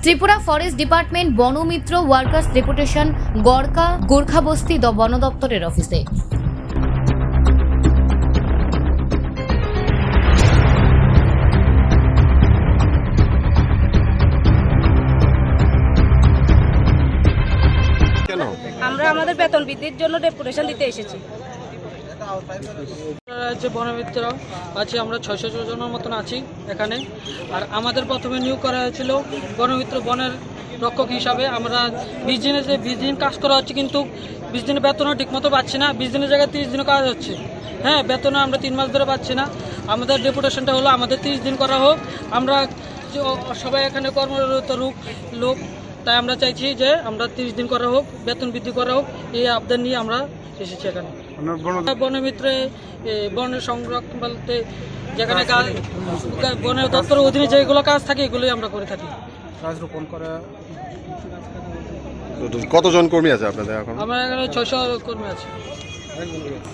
Tripura forest department বনমিত্র workers deputation গড়কা গোর্খাবস্তি বন দপ্তরের অফিসে। আমরা আমাদের বেতন বৃদ্ধির জন্য ডেপুটেশন দিতে এসেছি। যে বনমিত্র আছে আমরা 600 জনের মতন আছি এখানে। আর আমাদের প্রথমে নিয়োগ করা হয়েছিল বনমিত্র বনের রক্ষক হিসাবে। আমরা 20 দিন কাজ করা হচ্ছে, কিন্তু 20 দিনের বেতনও ঠিকমতো পাচ্ছি না। 20 দিনের জায়গায় 30 দিনও কাজ হচ্ছে। হ্যাঁ, বেতনও আমরা 3 মাস ধরে পাচ্ছি না। আমাদের ডেপুটেশনটা হলো আমাদের 30 দিন করা হোক। আমরা সবাই এখানে কর্মরত লোক, তাই আমরা চাইছি যে আমরা 30 দিন করা হোক, বেতন বৃদ্ধি করা হোক। এই আবেদন নিয়ে আমরা এসেছি এখানে। বনমিত্রে বন সংরক্ষণ বলতে যেখানে বন দপ্তরের অধীনে যেগুলো কাজ থাকে এগুলোই আমরা করে থাকি। গাছ রোপণ করা। কতজন কর্মী আছে আপনাদের এখন? আমরা এখানে 600 কর্মী আছে।